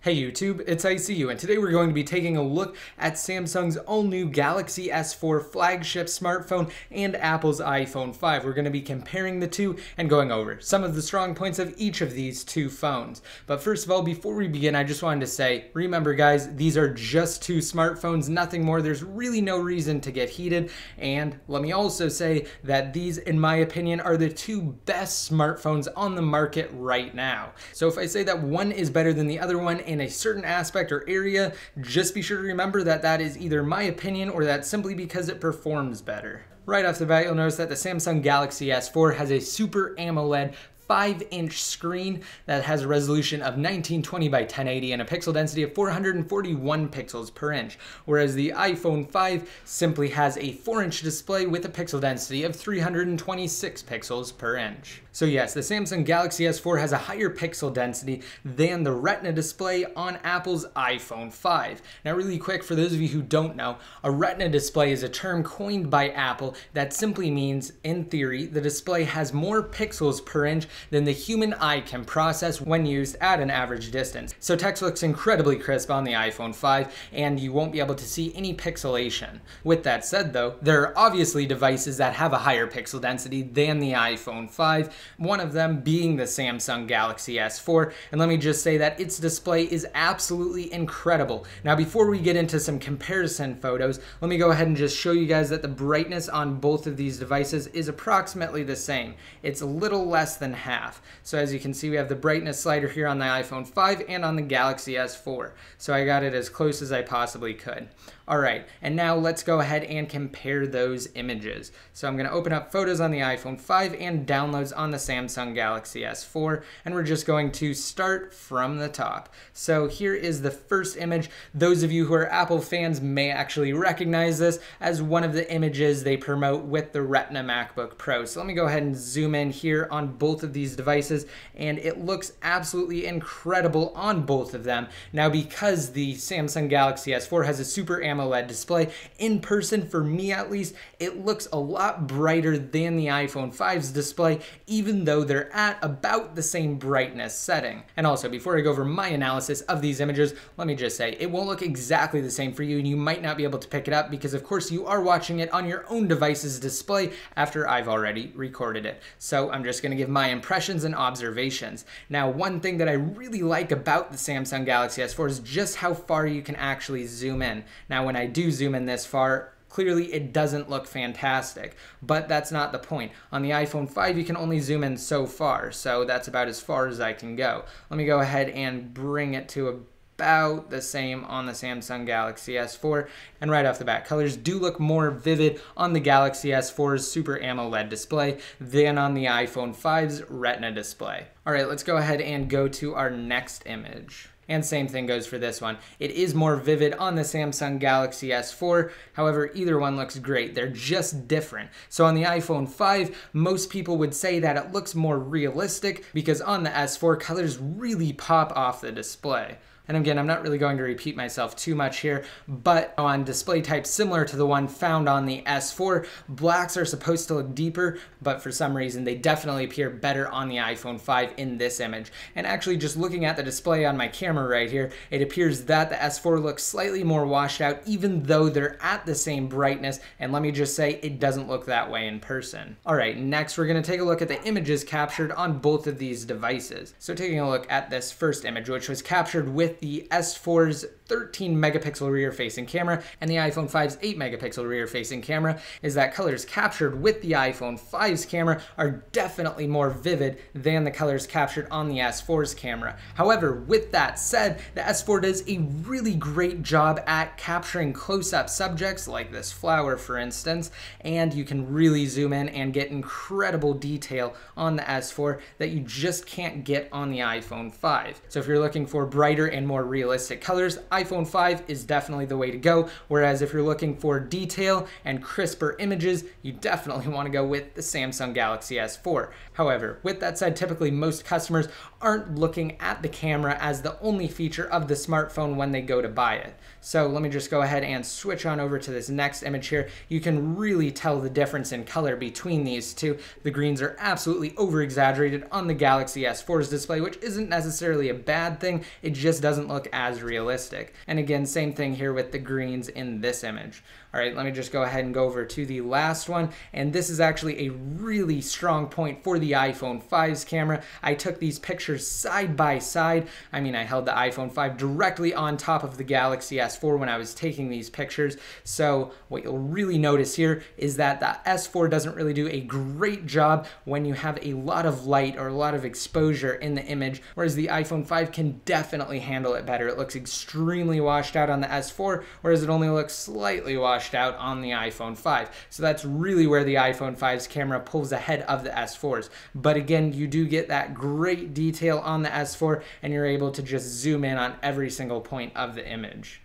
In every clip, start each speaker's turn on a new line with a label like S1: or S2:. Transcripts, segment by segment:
S1: Hey YouTube, it's ICU, and today we're going to be taking a look at Samsung's all-new Galaxy S4 flagship smartphone and Apple's iPhone 5. We're going to be comparing the two and going over some of the strong points of each of these two phones. But first of all, before we begin, I just wanted to say, remember guys, these are just two smartphones, nothing more. There's really no reason to get heated. And let me also say that these, in my opinion, are the two best smartphones on the market right now. So if I say that one is better than the other one in a certain aspect or area, just be sure to remember that that is either my opinion or that's simply because it performs better. Right off the bat, you'll notice that the Samsung Galaxy S4 has a Super AMOLED 5-inch screen that has a resolution of 1920 by 1080 and a pixel density of 441 pixels per inch, whereas the iPhone 5 simply has a 4-inch display with a pixel density of 326 pixels per inch. So yes, the Samsung Galaxy S4 has a higher pixel density than the Retina display on Apple's iPhone 5. Now really quick, for those of you who don't know, a Retina display is a term coined by Apple that simply means, in theory, the display has more pixels per inch than the human eye can process when used at an average distance. So text looks incredibly crisp on the iPhone 5 and you won't be able to see any pixelation. With that said though, there are obviously devices that have a higher pixel density than the iPhone 5, one of them being the Samsung Galaxy S4, and let me just say that its display is absolutely incredible. Now before we get into some comparison photos, let me go ahead and just show you guys that the brightness on both of these devices is approximately the same. It's a little less than half. So as you can see, we have the brightness slider here on the iPhone 5 and on the Galaxy S4. So I got it as close as I possibly could. Alright, and now let's go ahead and compare those images. So I'm going to open up photos on the iPhone 5 and downloads on the Samsung Galaxy S4, and we're just going to start from the top. So here is the first image. Those of you who are Apple fans may actually recognize this as one of the images they promote with the Retina MacBook Pro. So let me go ahead and zoom in here on both of these devices, and it looks absolutely incredible on both of them. Now because the Samsung Galaxy S4 has a Super AMOLED display, in person, for me at least, it looks a lot brighter than the iPhone 5's display, even though they're at about the same brightness setting. And also, before I go over my analysis of these images, let me just say, it won't look exactly the same for you, and you might not be able to pick it up because of course you are watching it on your own device's display after I've already recorded it. So I'm just going to give my impressions and observations. Now, one thing that I really like about the Samsung Galaxy S4 is just how far you can actually zoom in. Now, when I do zoom in this far, clearly it doesn't look fantastic, but that's not the point. On the iPhone 5, you can only zoom in so far, so that's about as far as I can go. Let me go ahead and bring it to about the same on the Samsung Galaxy S4, and right off the bat, colors do look more vivid on the Galaxy S4's Super AMOLED display than on the iPhone 5's Retina display. Alright, let's go ahead and go to our next image. And same thing goes for this one. It is more vivid on the Samsung Galaxy S4, however, either one looks great. They're just different. So on the iPhone 5, most people would say that it looks more realistic because on the S4, colors really pop off the display. And again, I'm not really going to repeat myself too much here, but on display types similar to the one found on the S4, blacks are supposed to look deeper, but for some reason they definitely appear better on the iPhone 5 in this image. And actually, just looking at the display on my camera right here, it appears that the S4 looks slightly more washed out even though they're at the same brightness, and let me just say, it doesn't look that way in person. Alright, next we're going to take a look at the images captured on both of these devices. So taking a look at this first image, which was captured with the S4's 13 megapixel rear facing camera and the iPhone 5's 8 megapixel rear facing camera, is that colors captured with the iPhone 5's camera are definitely more vivid than the colors captured on the S4's camera. However, with that said, the S4 does a really great job at capturing close-up subjects like this flower for instance, and you can really zoom in and get incredible detail on the S4 that you just can't get on the iPhone 5. So if you're looking for brighter and more realistic colors, iPhone 5 is definitely the way to go, whereas if you're looking for detail and crisper images, you definitely want to go with the Samsung Galaxy S4. However, with that said, typically most customers aren't looking at the camera as the only feature of the smartphone when they go to buy it. So let me just go ahead and switch on over to this next image here. You can really tell the difference in color between these two. The greens are absolutely over-exaggerated on the Galaxy S4's display, which isn't necessarily a bad thing. It just doesn't look as realistic. And again, same thing here with the greens in this image. All right, let me just go ahead and go over to the last one. And this is actually a really strong point for the iPhone 5's camera. I took these pictures side by side. I mean, I held the iPhone 5 directly on top of the Galaxy S4 when I was taking these pictures. So what you'll really notice here is that the S4 doesn't really do a great job when you have a lot of light or a lot of exposure in the image, whereas the iPhone 5 can definitely handle it better. It looks extremely washed out on the S4, whereas it only looks slightly washed out on the iPhone 5. So that's really where the iPhone 5's camera pulls ahead of the S4's. But again, you do get that great detail on the S4, and you're able to just zoom in on every single point of the image.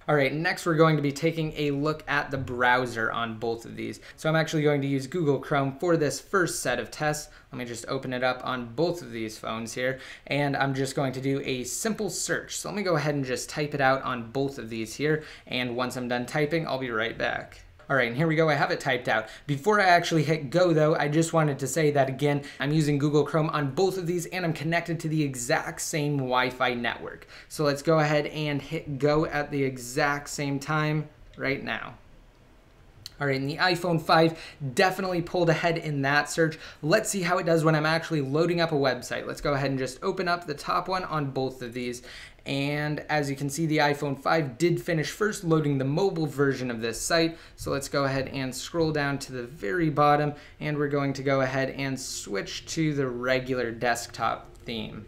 S1: All right, next we're going to be taking a look at the browser on both of these. So I'm actually going to use Google Chrome for this first set of tests. Let me just open it up on both of these phones here, and I'm just going to do a simple search. So let me go ahead and just type it out on both of these here, and once I'm done typing, I'll be right back. All right, and here we go, I have it typed out. Before I actually hit go though, I just wanted to say that again, I'm using Google Chrome on both of these and I'm connected to the exact same Wi-Fi network. So let's go ahead and hit go at the exact same time right now. All right, and the iPhone 5 definitely pulled ahead in that search. Let's see how it does when I'm actually loading up a website. Let's go ahead and just open up the top one on both of these. And as you can see, the iPhone 5 did finish first loading the mobile version of this site. So let's go ahead and scroll down to the very bottom, and we're going to go ahead and switch to the regular desktop theme.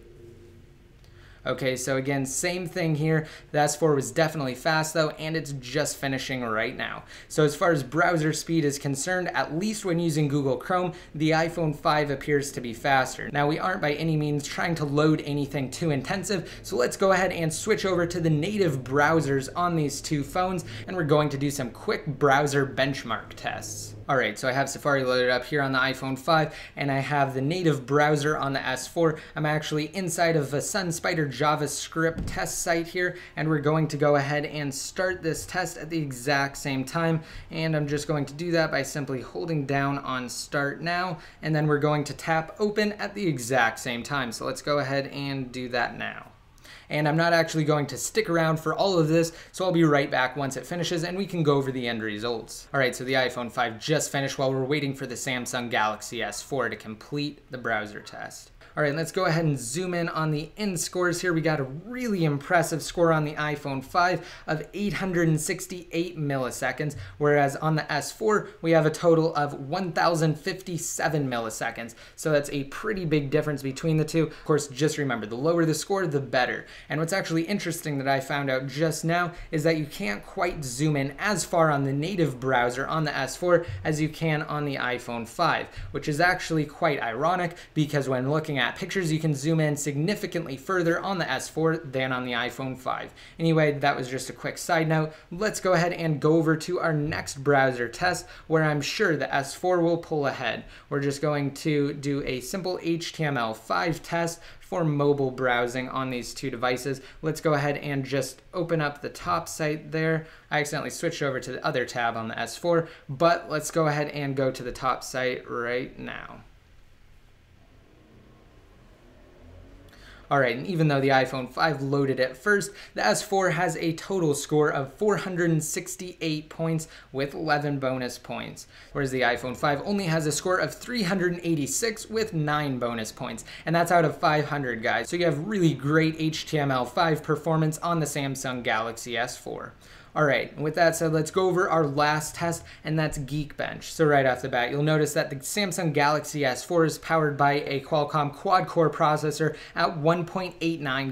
S1: Okay, so again, same thing here. The S4 was definitely fast though, and it's just finishing right now. So as far as browser speed is concerned, at least when using Google Chrome, the iPhone 5 appears to be faster. Now, we aren't by any means trying to load anything too intensive, so let's go ahead and switch over to the native browsers on these two phones, and we're going to do some quick browser benchmark tests. Alright, so I have Safari loaded up here on the iPhone 5, and I have the native browser on the S4. I'm actually inside of a SunSpider JavaScript test site here, and we're going to go ahead and start this test at the exact same time. And I'm just going to do that by simply holding down on Start Now, and then we're going to tap Open at the exact same time. So let's go ahead and do that now. And I'm not actually going to stick around for all of this, so I'll be right back once it finishes and we can go over the end results. Alright, so the iPhone 5 just finished while we're waiting for the Samsung Galaxy S4 to complete the browser test. Alright, let's go ahead and zoom in on the end scores here. We got a really impressive score on the iPhone 5 of 868 milliseconds, whereas on the S4, we have a total of 1,057 milliseconds. So that's a pretty big difference between the two. Of course, just remember, the lower the score, the better. And what's actually interesting that I found out just now is that you can't quite zoom in as far on the native browser on the S4 as you can on the iPhone 5, which is actually quite ironic because when looking at pictures, you can zoom in significantly further on the S4 than on the iPhone 5. Anyway, that was just a quick side note. Let's go ahead and go over to our next browser test where I'm sure the S4 will pull ahead. We're just going to do a simple HTML5 test for mobile browsing on these two devices. Let's go ahead and just open up the top site there. I accidentally switched over to the other tab on the S4, but let's go ahead and go to the top site right now. Alright, and even though the iPhone 5 loaded at first, the S4 has a total score of 468 points with 11 bonus points, whereas the iPhone 5 only has a score of 386 with 9 bonus points, and that's out of 500, guys. So you have really great HTML5 performance on the Samsung Galaxy S4. Alright, with that said, let's go over our last test, and that's Geekbench. So right off the bat, you'll notice that the Samsung Galaxy S4 is powered by a Qualcomm quad-core processor at 1.89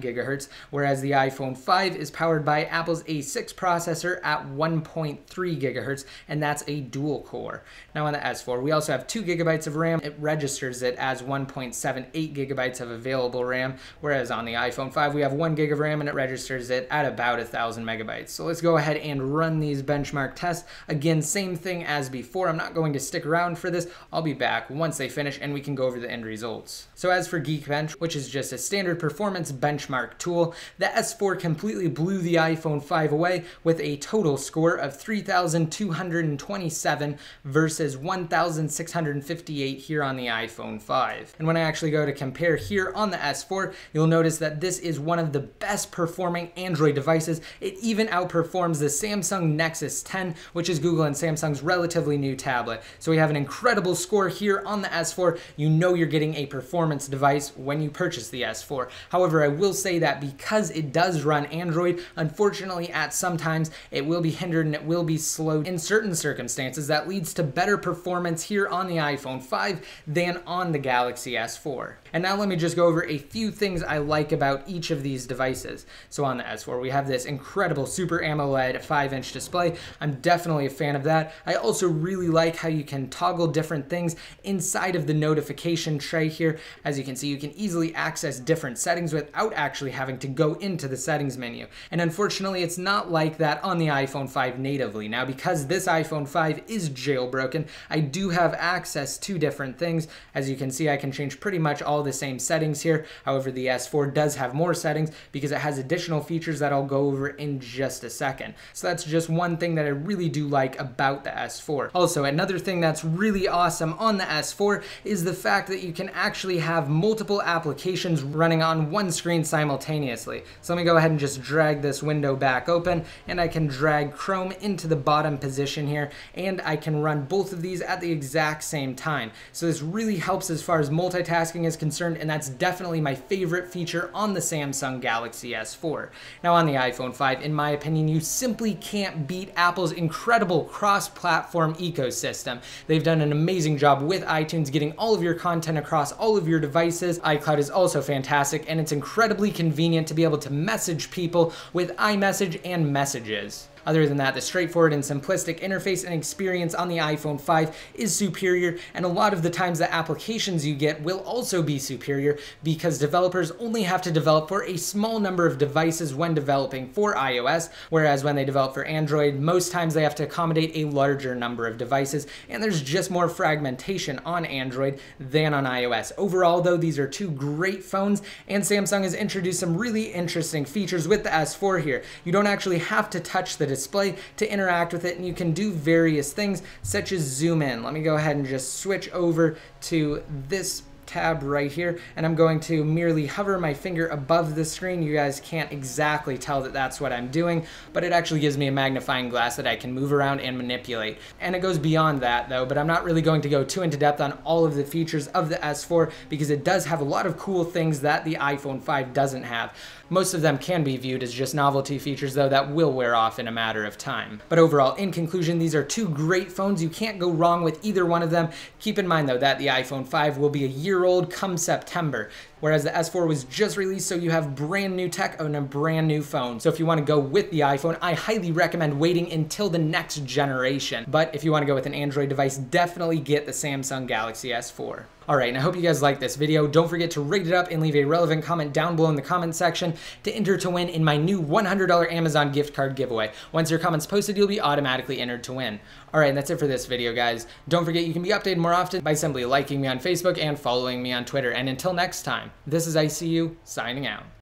S1: gigahertz, whereas the iPhone 5 is powered by Apple's A6 processor at 1.3 gigahertz, and that's a dual-core. Now on the S4, we also have 2 gigabytes of RAM. It registers it as 1.78 gigabytes of available RAM, whereas on the iPhone 5, we have 1 gig of RAM, and it registers it at about 1,000 megabytes. So let's go ahead ahead and run these benchmark tests. Again, same thing as before. I'm not going to stick around for this. I'll be back once they finish and we can go over the end results. So as for Geekbench, which is just a standard performance benchmark tool, the S4 completely blew the iPhone 5 away with a total score of 3,227 versus 1,658 here on the iPhone 5. And when I actually go to compare here on the S4, you'll notice that this is one of the best performing Android devices. It even outperforms the Samsung Nexus 10, which is Google and Samsung's relatively new tablet. So we have an incredible score here on the S4. You know you're getting a performance device when you purchase the S4. However, I will say that because it does run Android, unfortunately at some times it will be hindered and it will be slowed in certain circumstances. That leads to better performance here on the iPhone 5 than on the Galaxy S4. And now let me just go over a few things I like about each of these devices. So on the S4, we have this incredible Super AMOLED 5-inch display. I'm definitely a fan of that. I also really like how you can toggle different things inside of the notification tray here. As you can see, you can easily access different settings without actually having to go into the settings menu. And unfortunately, it's not like that on the iPhone 5 natively. Now, because this iPhone 5 is jailbroken, I do have access to different things. As you can see, I can change pretty much all the same settings here. However, the S4 does have more settings because it has additional features that I'll go over in just a second. So that's just one thing that I really do like about the S4. Also, another thing that's really awesome on the S4 is the fact that you can actually have multiple applications running on one screen simultaneously. So let me go ahead and just drag this window back open, and I can drag Chrome into the bottom position here, and I can run both of these at the exact same time. So this really helps as far as multitasking is concerned, and that's definitely my favorite feature on the Samsung Galaxy S4. Now on the iPhone 5, in my opinion, you simply can't beat Apple's incredible cross-platform ecosystem. They've done an amazing job with iTunes getting all of your content across all of your devices. iCloud is also fantastic, and it's incredibly convenient to be able to message people with iMessage and Messages. Other than that, the straightforward and simplistic interface and experience on the iPhone 5 is superior, and a lot of the times the applications you get will also be superior because developers only have to develop for a small number of devices when developing for iOS, whereas when they develop for Android, most times they have to accommodate a larger number of devices, and there's just more fragmentation on Android than on iOS. Overall, though, these are two great phones, and Samsung has introduced some really interesting features with the S4 here. You don't actually have to touch the display to interact with it, and you can do various things such as zoom in. Let me go ahead and just switch over to this tab right here, and I'm going to merely hover my finger above the screen. You guys can't exactly tell that that's what I'm doing, but it actually gives me a magnifying glass that I can move around and manipulate. And it goes beyond that though, but I'm not really going to go too into depth on all of the features of the S4 because it does have a lot of cool things that the iPhone 5 doesn't have. Most of them can be viewed as just novelty features though that will wear off in a matter of time. But overall, in conclusion, these are two great phones. You can't go wrong with either one of them. Keep in mind though that the iPhone 5 will be a year old come September, whereas the S4 was just released, so you have brand new tech on a brand new phone. So if you want to go with the iPhone, I highly recommend waiting until the next generation. But if you want to go with an Android device, definitely get the Samsung Galaxy S4. Alright, and I hope you guys liked this video. Don't forget to rate it up and leave a relevant comment down below in the comment section to enter to win in my new $100 Amazon gift card giveaway. Once your comment's posted, you'll be automatically entered to win. Alright, and that's it for this video, guys. Don't forget you can be updated more often by simply liking me on Facebook and following me on Twitter. And until next time, this is ICU signing out.